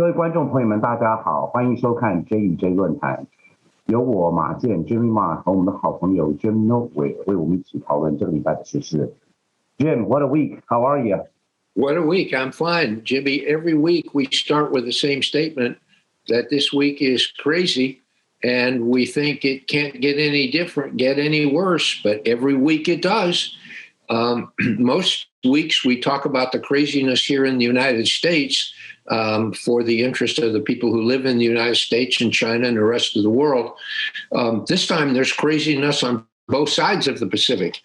各位观众朋友们，大家好，欢迎收看 JxJ 论坛，由我马健 Jimmy Ma 和我们的好朋友 Jim Noteware 为我们一起讨论这个礼拜的时事。Jim, what a week! How are you? What a week! I'm fine, Jimmy. Every week we start with the same statement that this week is crazy, and we think it can't get any different, get any worse, but every week it does. Most weeks we talk about the craziness here in the United States for the interest of the people who live in the United States and China and the rest of the world. This time there's craziness on both sides of the Pacific,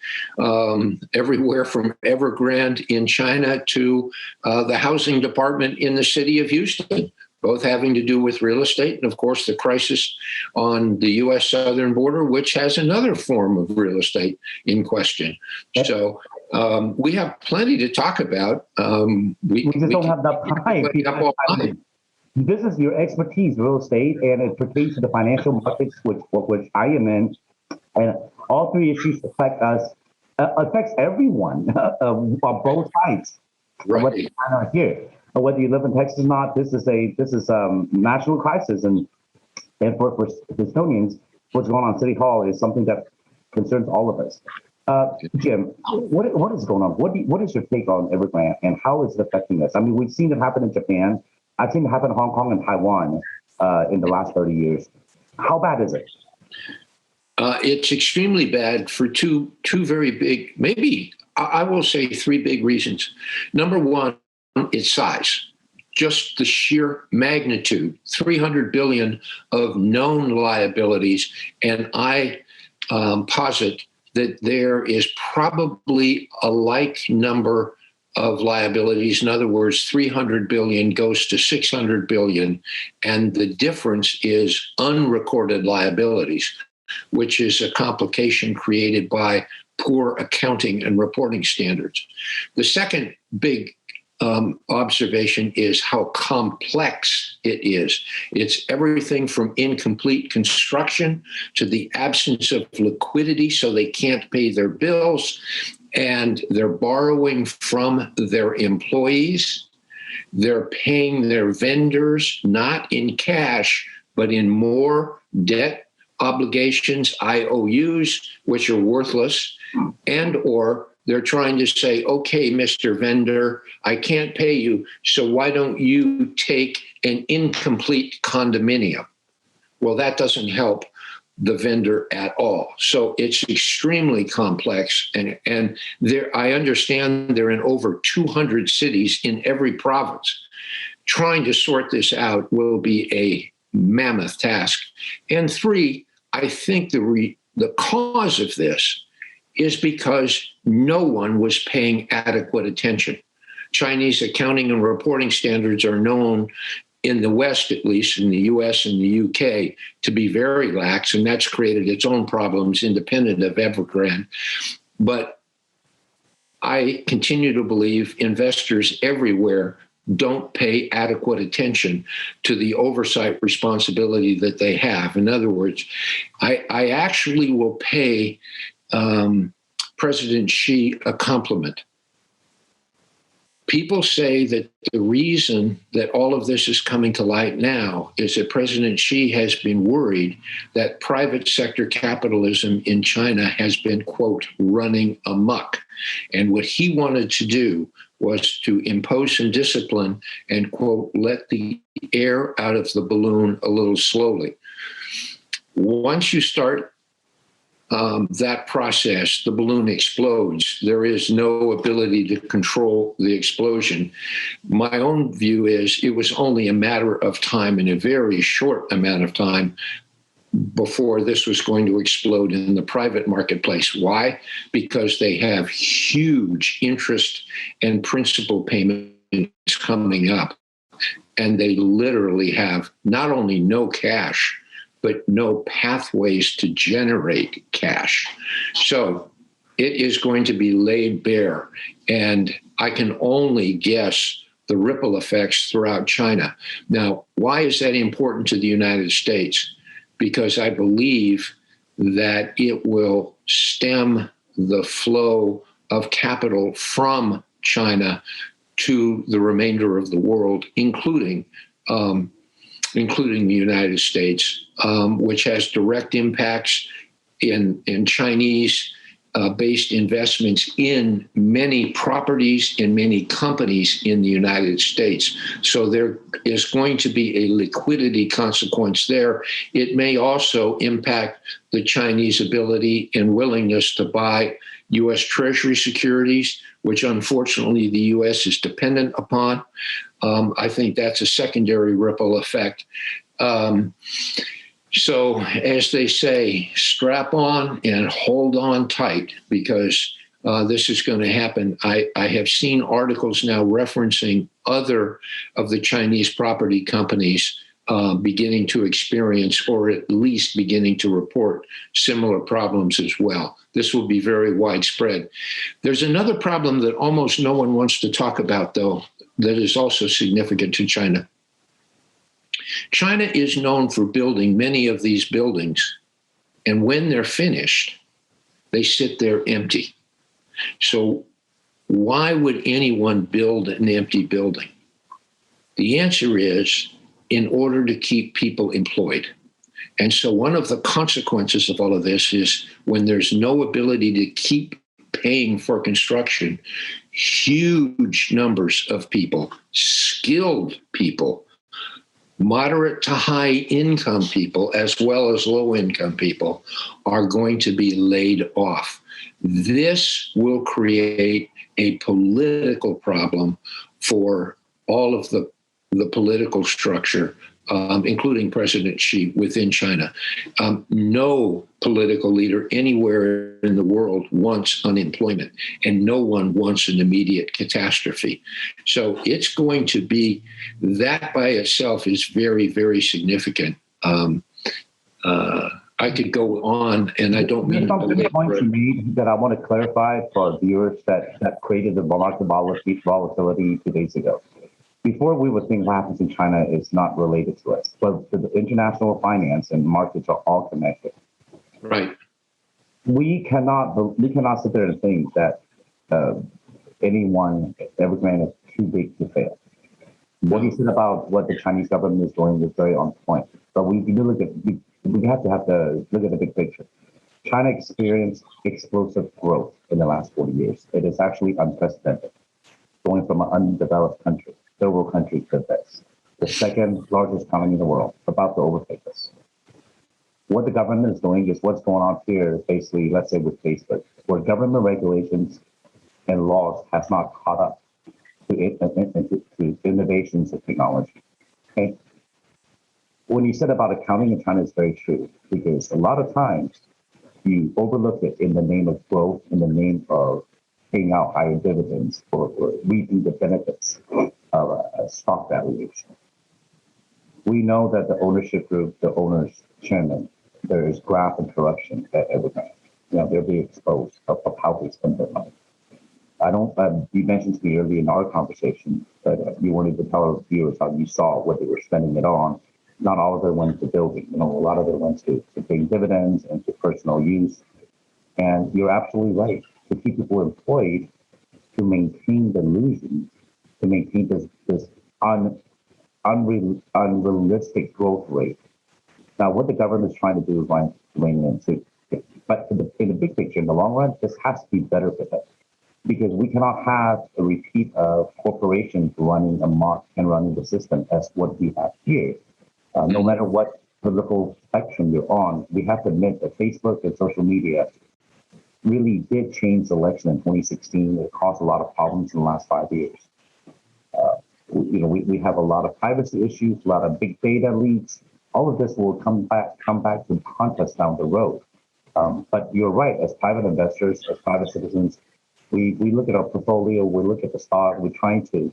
everywhere from Evergrande in China to the housing department in the city of Houston, both having to do with real estate and, of course, the crisis on the U.S. southern border, which has another form of real estate in question. So we have plenty to talk about. We just don't have enough time. This is your expertise, real estate, and it pertains to the financial markets, which I am in. And all three issues affect us, affects everyone on both sides. Right. Whether you are here, or whether you live in Texas or not, this is a national crisis, and for Houstonians, what's going on in City Hall is something that concerns all of us. Jim, what is going on? What is your take on Evergrande, and how is it affecting us? I mean, we've seen it happen in Japan. I've seen it happen in Hong Kong and Taiwan in the last 30 years. How bad is it? It's extremely bad for two very big, maybe I will say three big reasons. Number one, its size, just the sheer magnitude, 300 billion of known liabilities. And I posit that there is probably a like number of liabilities. In other words, 300 billion goes to 600 billion. And the difference is unrecorded liabilities, which is a complication created by poor accounting and reporting standards. The second big observation is how complex it is. It's everything from incomplete construction to the absence of liquidity, so they can't pay their bills, and they're borrowing from their employees. They're paying their vendors not in cash, but in more debt obligations, IOUs, which are worthless, and or they're trying to say, okay, Mr. Vendor, I can't pay you, so why don't you take an incomplete condominium? Well, that doesn't help the vendor at all. So it's extremely complex. And there, I understand they're in over 200 cities in every province. Trying to sort this out will be a mammoth task. And three, I think the cause of this is because no one was paying adequate attention. Chinese accounting and reporting standards are known in the West, at least in the US and the UK, to be very lax, and that's created its own problems independent of Evergrande. But I continue to believe investors everywhere don't pay adequate attention to the oversight responsibility that they have. In other words, I actually will pay President Xi a compliment. People say that the reason that all of this is coming to light now is that President Xi has been worried that private sector capitalism in China has been, quote, running amok. And what he wanted to do was to impose some discipline and, quote, let the air out of the balloon a little slowly. Once you start that process, the balloon explodes. There is no ability to control the explosion. My own view is it was only a matter of time, and a very short amount of time, before this was going to explode in the private marketplace. Why? Because they have huge interest and principal payments coming up. And they literally have not only no cash, but no pathways to generate cash. So it is going to be laid bare. And I can only guess the ripple effects throughout China. Now, why is that important to the United States? Because I believe that it will stem the flow of capital from China to the remainder of the world, including including the United States, which has direct impacts in Chinese based investments in many properties, in many companies in the United States. So there is going to be a liquidity consequence there. It may also impact the Chinese ability and willingness to buy U.S. Treasury securities, which unfortunately the U.S. is dependent upon. I think that's a secondary ripple effect. So as they say, strap on and hold on tight, because this is going to happen. I have seen articles now referencing other of the Chinese property companies beginning to experience, or at least beginning to report, similar problems as well. This will be very widespread. There's another problem that almost no one wants to talk about, though, that is also significant to China. China is known for building many of these buildings, and when they're finished, they sit there empty. So why would anyone build an empty building? The answer is in order to keep people employed. And so one of the consequences of all of this is when there's no ability to keep paying for construction, huge numbers of people, skilled people, moderate to high income people, as well as low income people, are going to be laid off. This will create a political problem for all of the political structure, including President Xi within China. No political leader anywhere in the world wants unemployment, and no one wants an immediate catastrophe. So it's going to be, that by itself is very, very significant. I could go on, and I don't mean to belabor points you made that I want to clarify for our viewers that created the market volatility 2 days ago. Before, we would think what happens in China is not related to us, but the international finance and markets are all connected. Right. We cannot sit there and think that every man is too big to fail. What you said about what the Chinese government is doing is very on point. But we have to look at the big picture. China experienced explosive growth in the last 40 years. It is actually unprecedented, going from an undeveloped country, third world country, to this, the second largest economy in the world, about to overtake us. What the government is doing is what's going on here, basically, let's say with Facebook, where government regulations and laws has not caught up to innovations of technology. Okay? When you said about accounting in China, it's very true, because a lot of times you overlook it in the name of growth, in the name of paying out higher dividends, or reaping the benefits of a stock valuation. We know that the ownership group, the owner's chairman, there is graft and corruption at every bank. They'll be exposed of how they spend their money. You mentioned to me earlier in our conversation that you wanted to tell our viewers how you saw what they were spending it on. Not all of it went to building. A lot of it went to paying dividends and to personal use. And you're absolutely right. To keep people employed, to maintain the illusion, to maintain this unrealistic growth rate. Now, what the government is trying to do is rein into. But in the big picture, in the long run, this has to be better for them, because we cannot have a repeat of corporations running amok and running the system as what we have here. No matter what political spectrum you're on, we have to admit that Facebook and social media really did change the election in 2016. It caused a lot of problems in the last 5 years. We have a lot of privacy issues, a lot of big data leaks. All of this will come back to haunt us down the road. But you're right, as private investors, as private citizens, we look at our portfolio, we look at the stock, we're trying to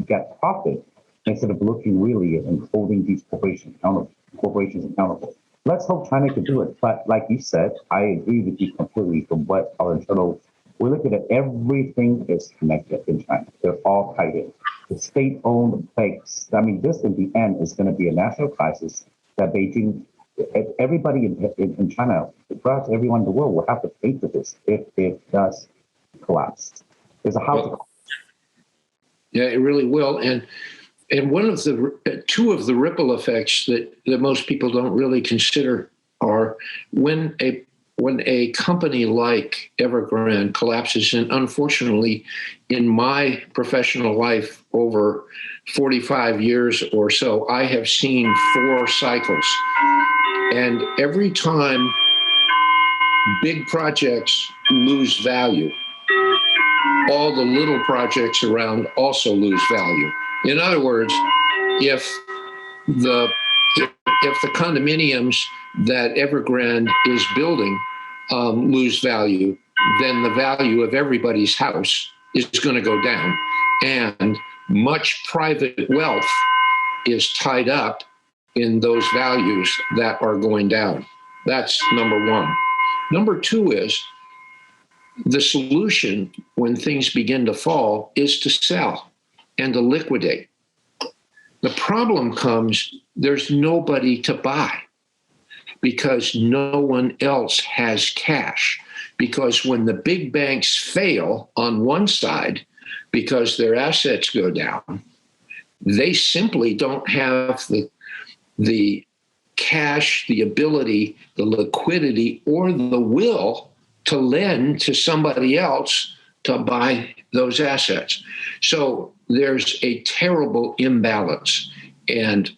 get profit instead of looking really and holding these corporations accountable. Let's hope China can do it. But like you said, I agree with you completely from what our internal, we look at it, everything is connected in China. They're all tied in. The state-owned banks, this in the end is going to be a national crisis that Beijing, everybody in China, perhaps everyone in the world will have to pay for this if it does collapse. There's a house. Yeah, it really will. And And two of the ripple effects that most people don't really consider are when a company like Evergrande collapses, and unfortunately, in my professional life over 45 years or so, I have seen 4 cycles. And every time big projects lose value, all the little projects around also lose value. In other words, if the condominiums that Evergrande is building lose value, then the value of everybody's house is going to go down. And much private wealth is tied up in those values that are going down. That's number one. Number two is the solution when things begin to fall is to sell and to liquidate. The problem comes, there's nobody to buy because no one else has cash. Because when the big banks fail on one side because their assets go down, they simply don't have the cash, the ability, the liquidity, or the will to lend to somebody else to buy those assets. So there's a terrible imbalance. And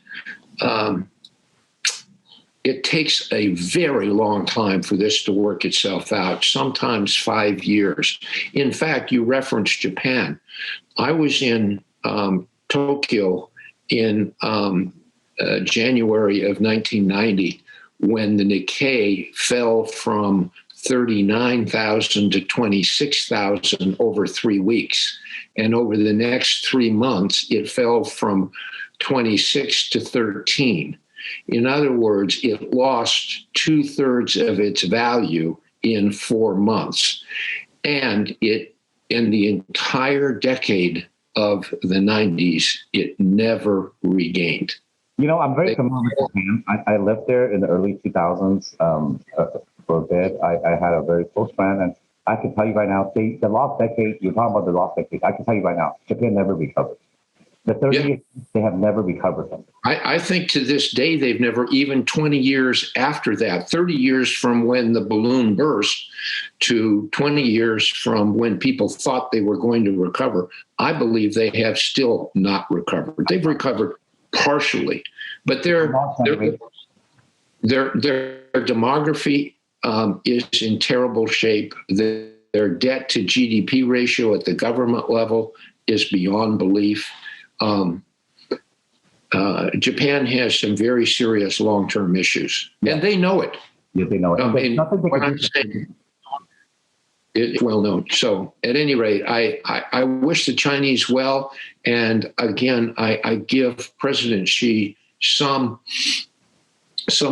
it takes a very long time for this to work itself out, sometimes 5 years. In fact, you referenced Japan. I was in Tokyo in January of 1990 when the Nikkei fell from 39,000 to 26,000 over 3 weeks. And over the next 3 months, it fell from 26 to 13. In other words, it lost 2/3 of its value in 4 months. And in the entire decade of the 90s, it never regained. You know, I'm very familiar with Japan. I lived there in the early 2000s for a bit. I had a very close friend, and I can tell you right now, the lost decade, you're talking about the lost decade, I can tell you right now, Japan never recovered. The 30 years, they have never recovered from. I think to this day, they've never, even 20 years after that, 30 years from when the balloon burst to 20 years from when people thought they were going to recover, I believe they have still not recovered. They've recovered partially, but their demography is in terrible shape. Their debt to GDP ratio at the government level is beyond belief. Japan has some very serious long-term issues, and they know it. Yeah, they know it. It's well known. So at any rate, I wish the Chinese well. And again, I give President Xi some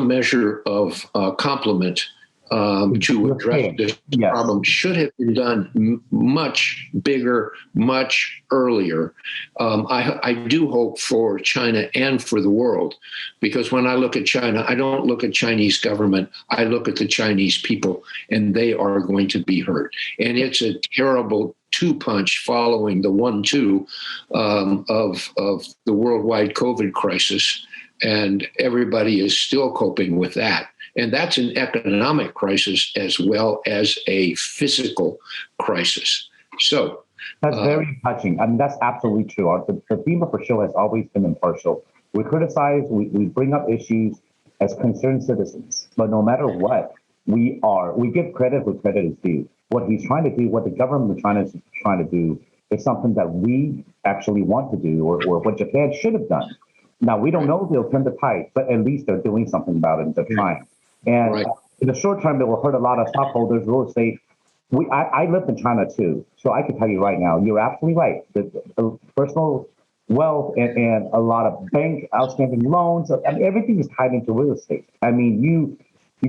measure of compliment to address this problem. Should have been done much bigger, much earlier. I do hope for China and for the world, because when I look at China, I don't look at Chinese government. I look at the Chinese people, and they are going to be hurt. And it's a terrible two-punch following the 1-2 of the worldwide COVID crisis, and everybody is still coping with that. And that's an economic crisis as well as a physical crisis. So that's very touching. I mean, that's absolutely true. The theme of our show has always been impartial. We criticize, we bring up issues as concerned citizens, but no matter what, we give credit where credit is due. What he's trying to do, what the government is trying to do, is something that we actually want to do, or what Japan should have done. Now, we don't know if they'll turn the tide, but at least they're doing something about it. They're trying. And in the short term, it will hurt a lot of stockholders, real estate. I lived in China too, so I can tell you right now, you're absolutely right. The personal wealth and a lot of bank outstanding loans, I mean, everything is tied into real estate. I mean, you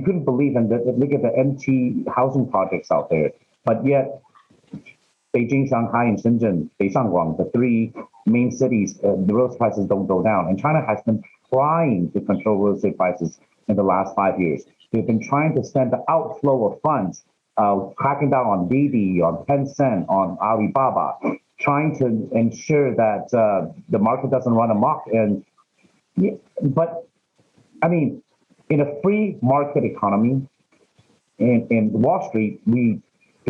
couldn't believe in look at the empty housing projects out there, but yet Beijing, Shanghai, and Shenzhen, Beishangguang, the 3 main cities, the real estate prices don't go down. And China has been trying to control real estate prices in the last 5 years. They've been trying to send the outflow of funds, cracking down on Didi, on Tencent, on Alibaba. trying to ensure that the market doesn't run amok. But I mean, in a free market economy, in Wall Street, do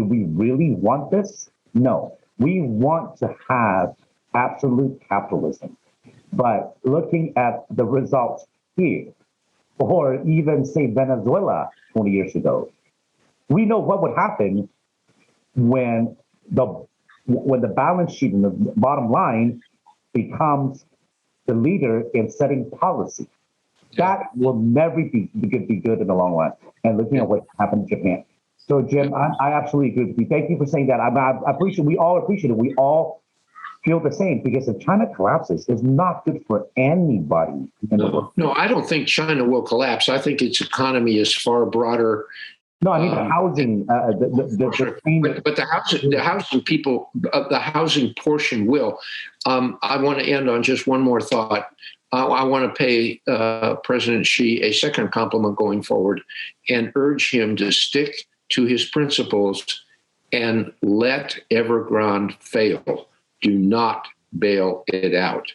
we really want this? No, we want to have absolute capitalism. But looking at the results here, or even say Venezuela 20 years ago, we know what would happen when the balance sheet and the bottom line becomes the leader in setting policy. That will never be good in the long run. And looking at what happened in Japan. So, Jim, I absolutely agree with you. Thank you for saying that. I appreciate. We all appreciate it. We all feel the same, because if China collapses, it's not good for anybody in the world. No, I don't think China will collapse. I think its economy is far broader. No, I mean the housing. But the housing people, the housing portion will. I want to end on just one more thought. I want to pay President Xi a second compliment going forward and urge him to stick to his principles and let Evergrande fail. Do not bail it out.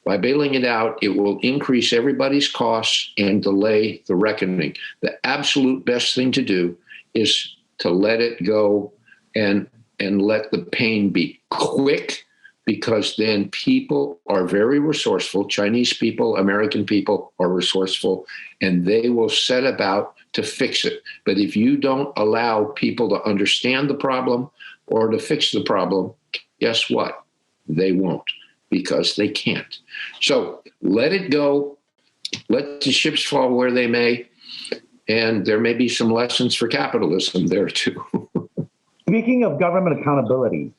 By bailing it out, it will increase everybody's costs and delay the reckoning. The absolute best thing to do is to let it go and let the pain be quick, because then people are very resourceful. Chinese people, American people are resourceful, and they will set about to fix it. But if you don't allow people to understand the problem or to fix the problem, guess what? They won't, because they can't. So let it go. Let the chips fall where they may. And there may be some lessons for capitalism there, too. Speaking of government accountability,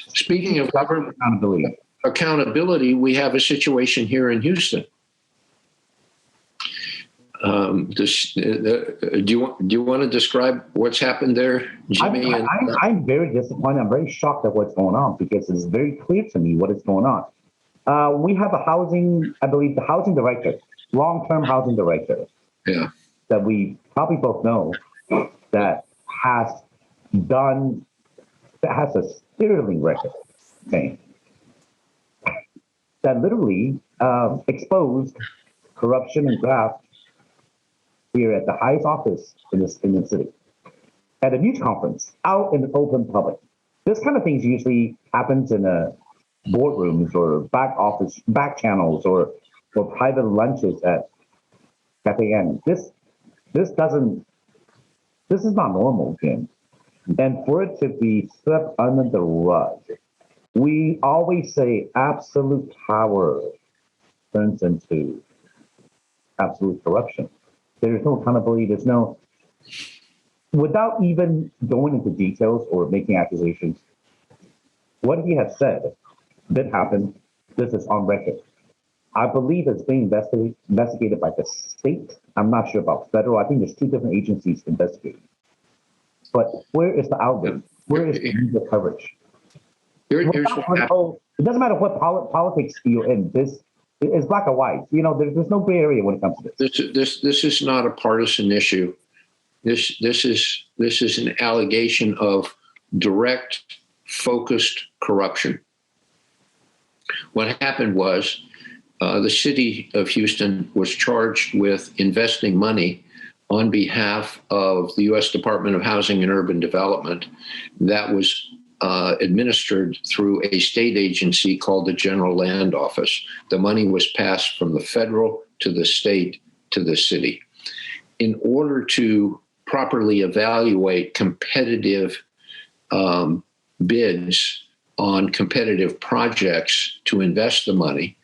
speaking of government accountability, we have a situation here in Houston. Do you want to describe what's happened there, Jimmy? I'm very disappointed. I'm very shocked at what's going on, because it's very clear to me what is going on. We have a the housing director, long-term housing director, that we probably both know, that has a sterling record, okay, that literally exposed corruption and graft here at the highest office in the city, at a news conference, out in the open public. This kind of things usually happens in boardrooms or back channels or private lunches at the end. This is not normal, Jim. And for it to be swept under the rug, we always say absolute power turns into absolute corruption. There's no accountability. Without even going into details or making accusations, what he has said did happen. This is on record. I believe it's being investigated by the state. I'm not sure about federal. I think there's two different agencies investigating. But where is the outrage? Where is the media coverage? Here's what it doesn't matter what politics you're in. This is black or white. There's no gray area when it comes to this. This is not a partisan issue. This is an allegation of direct, focused corruption. What happened was the city of Houston was charged with investing money on behalf of the U.S. Department of Housing and Urban Development that was administered through a state agency called the General Land Office. The money was passed from the federal to the state to the city. In order to properly evaluate competitive bids on competitive projects to invest the money,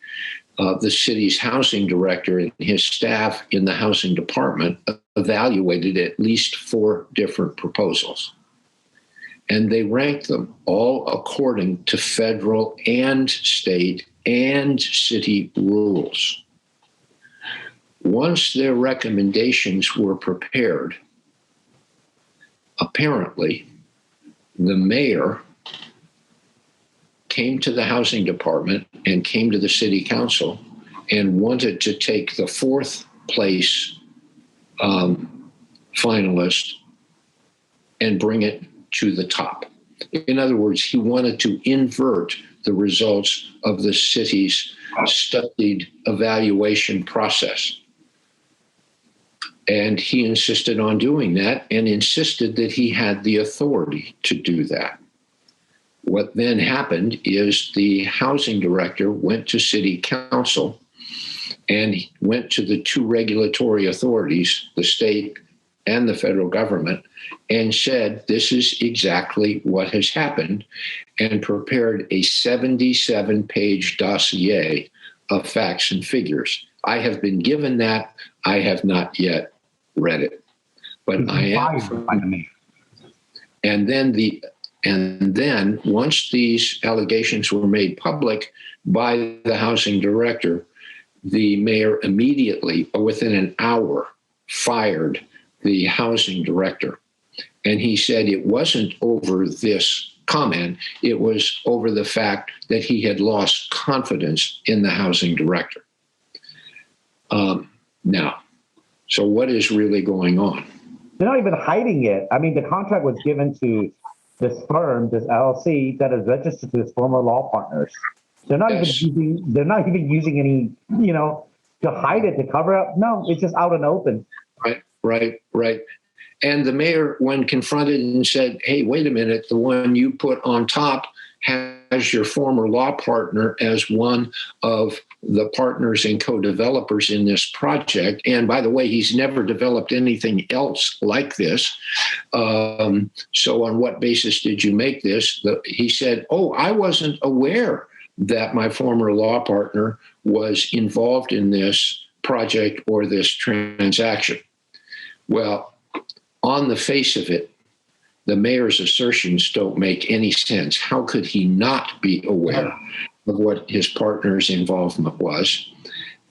the city's housing director and his staff in the housing department evaluated at least 4 different proposals. And they ranked them all according to federal and state and city rules. Once their recommendations were prepared, apparently the mayor came to the housing department and came to the city council and wanted to take the 4th place finalist and bring it to the top. In other words, he wanted to invert the results of the city's studied evaluation process. And he insisted on doing that and insisted that he had the authority to do that. What then happened is the housing director went to city council and went to the two regulatory authorities, the state and the federal government, and said, this is exactly what has happened, and prepared a 77-page dossier of facts and figures. I have been given that. I have not yet read it, but I am. And then once these allegations were made public by the housing director, the mayor immediately, within an hour, fired the housing director. And he said it wasn't over this comment, it was over the fact that he had lost confidence in the housing director. Now, so what is really going on? They're not even hiding it. I mean, the contract was given to this firm, this LLC, that is registered to his former law partners. They're not even using any, to hide it, to cover up. No, it's just out and open. Right. And the mayor, when confronted and said, hey, wait a minute, the one you put on top has your former law partner as one of the partners and co-developers in this project. And by the way, he's never developed anything else like this. So on what basis did you make this? He said, I wasn't aware that my former law partner was involved in this project or this transaction. Well, on the face of it, the mayor's assertions don't make any sense. How could he not be aware of what his partner's involvement was?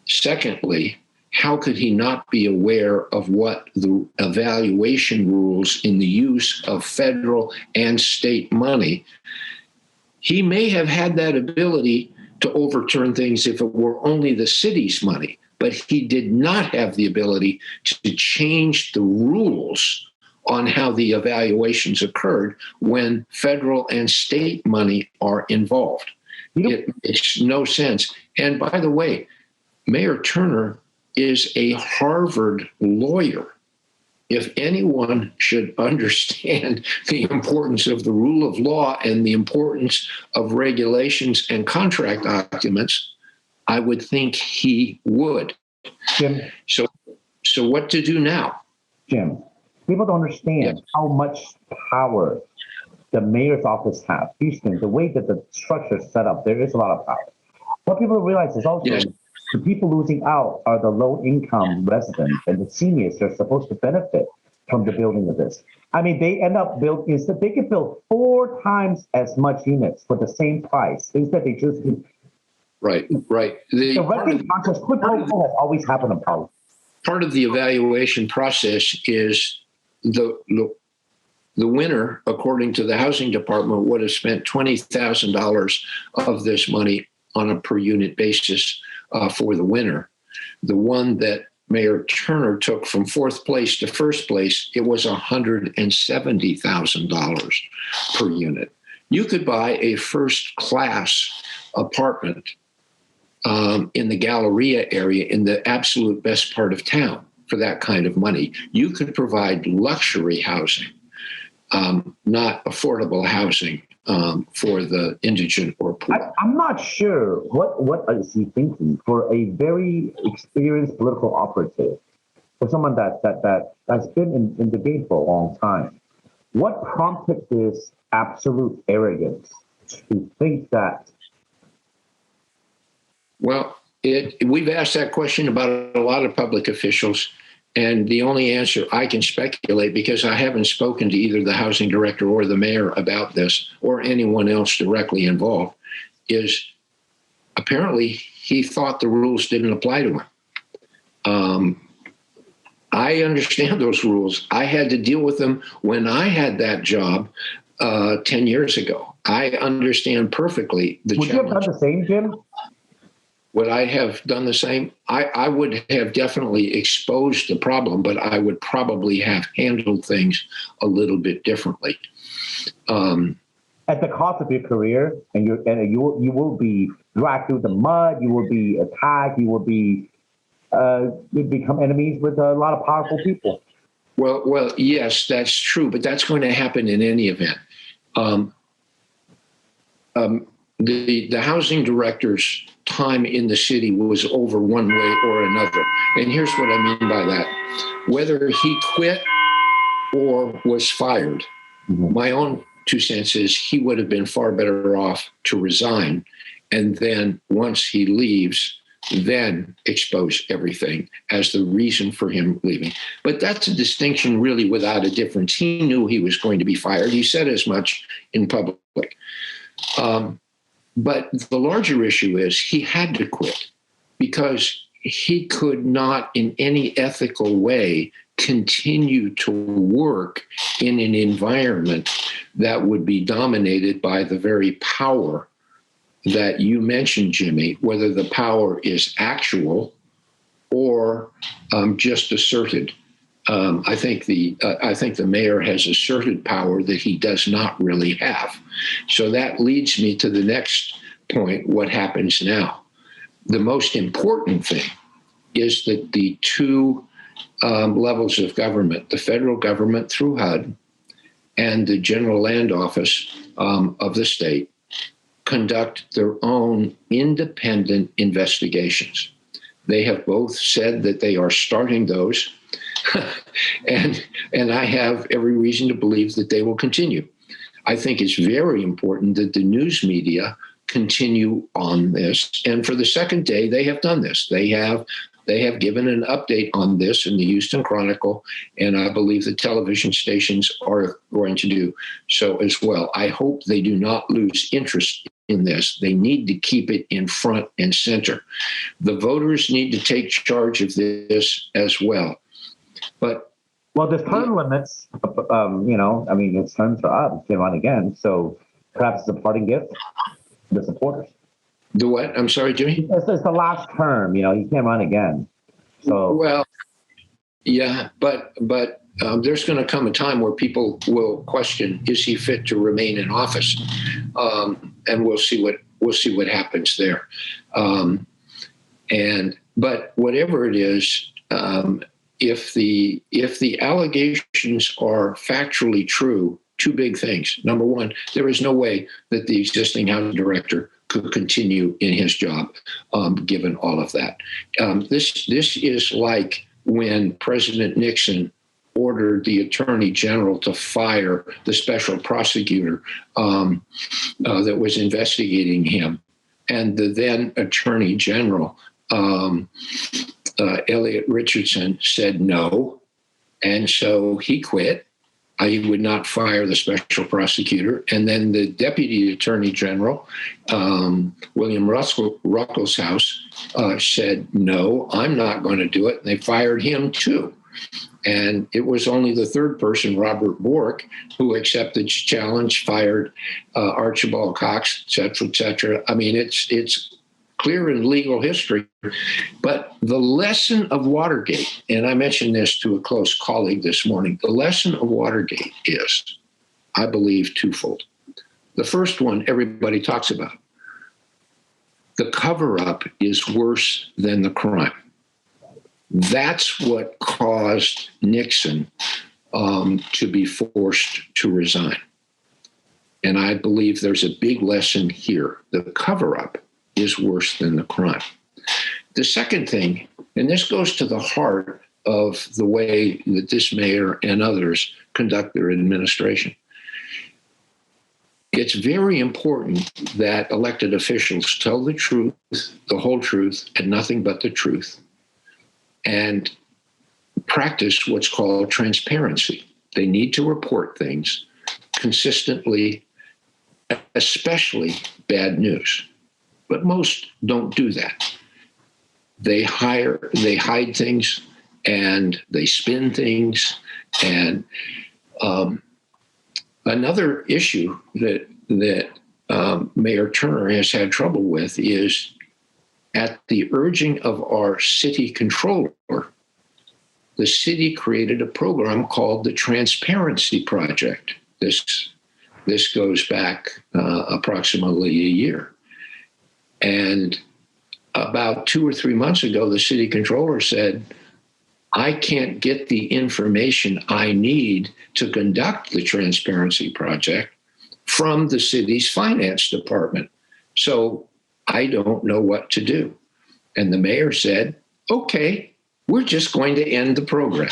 Secondly, how could he not be aware of what the evaluation rules in the use of federal and state money? He may have had that ability to overturn things if it were only the city's money, but he did not have the ability to change the rules on how the evaluations occurred when federal and state money are involved. It makes no sense. And by the way, Mayor Turner is a Harvard lawyer. If anyone should understand the importance of the rule of law and the importance of regulations and contract documents, I would think he would. Jim. So what to do now? Jim, people don't understand how much power the mayor's office has. Houston, the way that the structure is set up, there is a lot of power. What people don't realize is also the people losing out are the low-income residents and the seniors that are supposed to benefit from the building of this. I mean, they end up they can build 4 times as much units for the same price. Instead, they just Right. The renting process, quid pro quo, has always happened in power. Part of the evaluation process is the winner, according to the housing department, would have spent $20,000 of this money on a per unit basis for the winner. The one that Mayor Turner took from 4th place to 1st place, it was $170,000 per unit. You could buy a first-class apartment in the Galleria area in the absolute best part of town for that kind of money. You could provide luxury housing, not affordable housing for the indigent or poor. I'm not sure what is he thinking for a very experienced political operative, for someone that's been in the game for a long time. What prompted this absolute arrogance to think that? Well, we've asked that question about a lot of public officials, and the only answer I can speculate, because I haven't spoken to either the housing director or the mayor about this or anyone else directly involved, is apparently he thought the rules didn't apply to him. I understand those rules. I had to deal with them when I had that job 10 years ago. I understand perfectly the challenge. Would you have done the same, Jim? Would I have done the same? I would have definitely exposed the problem, but I would probably have handled things a little bit differently. at the cost of your career, and you will be dragged through the mud. You will be attacked. You will be you become enemies with a lot of powerful people. Well, yes, that's true, but that's going to happen in any event. The housing director's time in the city was over one way or another. And here's what I mean by that. Whether he quit or was fired, my own 2 cents is he would have been far better off to resign. And then once he leaves, then expose everything as the reason for him leaving. But that's a distinction really without a difference. He knew he was going to be fired. He said as much in public. But the larger issue is he had to quit because he could not in any ethical way continue to work in an environment that would be dominated by the very power that you mentioned, Jimmy, whether the power is actual or just asserted. I think the mayor has asserted power that he does not really have. So that leads me to the next point, what happens now. The most important thing is that the two levels of government, the federal government through HUD and the General Land Office of the state, conduct their own independent investigations. They have both said that they are starting those, and I have every reason to believe that they will continue. I think it's very important that the news media continue on this, and for the second day, they have done this. They have given an update on this in the Houston Chronicle, and I believe the television stations are going to do so as well. I hope they do not lose interest in this. They need to keep it in front and center. The voters need to take charge of this as well. But there's term limits. His terms are up. He can run again. So perhaps it's a parting gift to the supporters. The what? I'm sorry, Jimmy? It's the last term. He can't run again. So well, yeah, but there's going to come a time where people will question: is he fit to remain in office? And we'll see what happens there. But whatever it is, if the allegations are factually true, two big things. Number one, there is no way that the existing housing director could continue in his job, given all of that. This is like when President Nixon ordered the attorney general to fire the special prosecutor that was investigating him. And the then attorney general, Elliot Richardson, said no. And so he quit. He would not fire the special prosecutor. And then the deputy attorney general, William Ruckelshaus, said, no, I'm not going to do it. And they fired him too. And it was only the third person, Robert Bork, who accepted the challenge, fired Archibald Cox, et cetera, et cetera. I mean, it's clear in legal history. But the lesson of Watergate, and I mentioned this to a close colleague this morning, the lesson of Watergate is, I believe, twofold. The first one everybody talks about. The cover-up is worse than the crime. That's what caused Nixon to be forced to resign. And I believe there's a big lesson here. The cover-up is worse than the crime. The second thing, and this goes to the heart of the way that this mayor and others conduct their administration. It's very important that elected officials tell the truth, the whole truth, and nothing but the truth, and practice what's called transparency. They need to report things consistently, especially bad news. But most don't do that. They hide things, and they spin things. And another issue that Mayor Turner has had trouble with is, at the urging of our city controller, the city created a program called the Transparency Project. This This goes back approximately a year. And about 2 or 3 months ago, the city controller said, I can't get the information I need to conduct the transparency project from the city's finance department. So I don't know what to do. And the mayor said, okay, we're just going to end the program.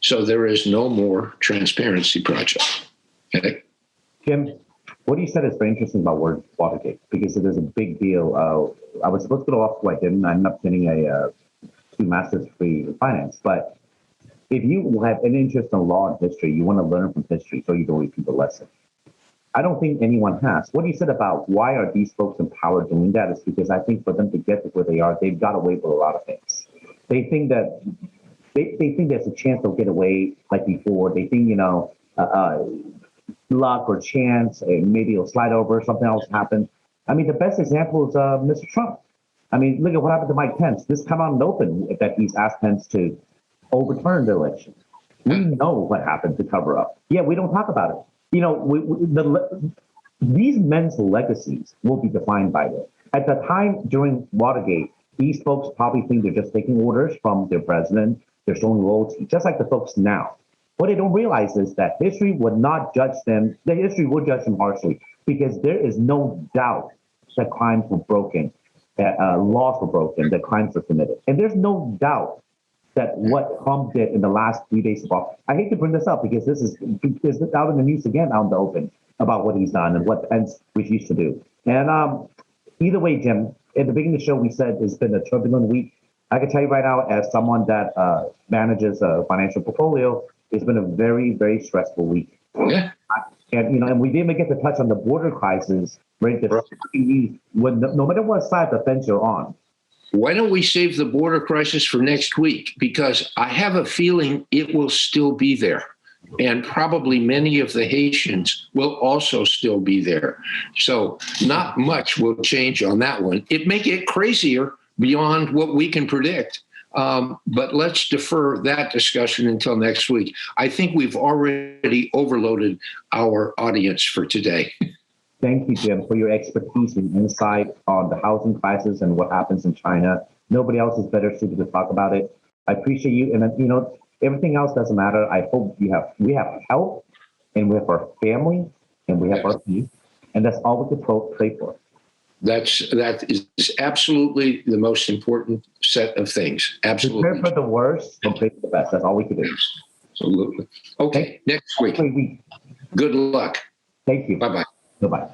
So there is no more transparency project. Okay? Jim, what you said is very interesting about Watergate, because it is a big deal. I was supposed to go to law school. I didn't. I ended up getting a 2 master's degree in finance. But if you have an interest in law and history, you want to learn from history, so you don't repeat the lesson. I don't think anyone has. What you said about why are these folks in power doing that is because I think for them to get to where they are, they've got away with a lot of things. They think that they think there's a chance they'll get away like before. They think, luck or chance, and maybe it'll slide over, something else happen. I mean, the best example is Mr. Trump. I mean, look at what happened to Mike Pence. This come out in the open that he's asked Pence to overturn the election. We know what happened to cover up. Yeah, we don't talk about it. These men's legacies will be defined by this. At the time during Watergate, these folks probably think they're just taking orders from their president. They're showing loyalty, just like the folks now. What they don't realize is that history would not judge them. The history will judge them harshly because there is no doubt that crimes were broken, that laws were broken, that crimes were committed. And there's no doubt that what Trump did in the last 3 days of office. I hate to bring this up because this is out in the news again, out in the open, about what he's done and what Pence refused to do. And either way, Jim, at the beginning of the show, we said it's been a turbulent week. I can tell you right now, as someone that manages a financial portfolio, it's been a very, very stressful week. Yeah. And we didn't get to touch on the border crisis, right? No matter what side of the fence you're on. Why don't we save the border crisis for next week? Because I have a feeling it will still be there. And probably many of the Haitians will also still be there. So not much will change on that one. It may get crazier beyond what we can predict. But let's defer that discussion until next week. I think we've already overloaded our audience for today. Thank you, Jim, for your expertise and insight on the housing crisis and what happens in China. Nobody else is better suited to talk about it. I appreciate you. And everything else doesn't matter. I hope we have health, and we have our family, and we have our peace. And that's all we can pray for. That is absolutely the most important set of things. Absolutely. Prepare for the worst and pray for the best. That's all we can do. Absolutely. Okay, next week. Good luck. Thank you. Bye-bye. Goodbye.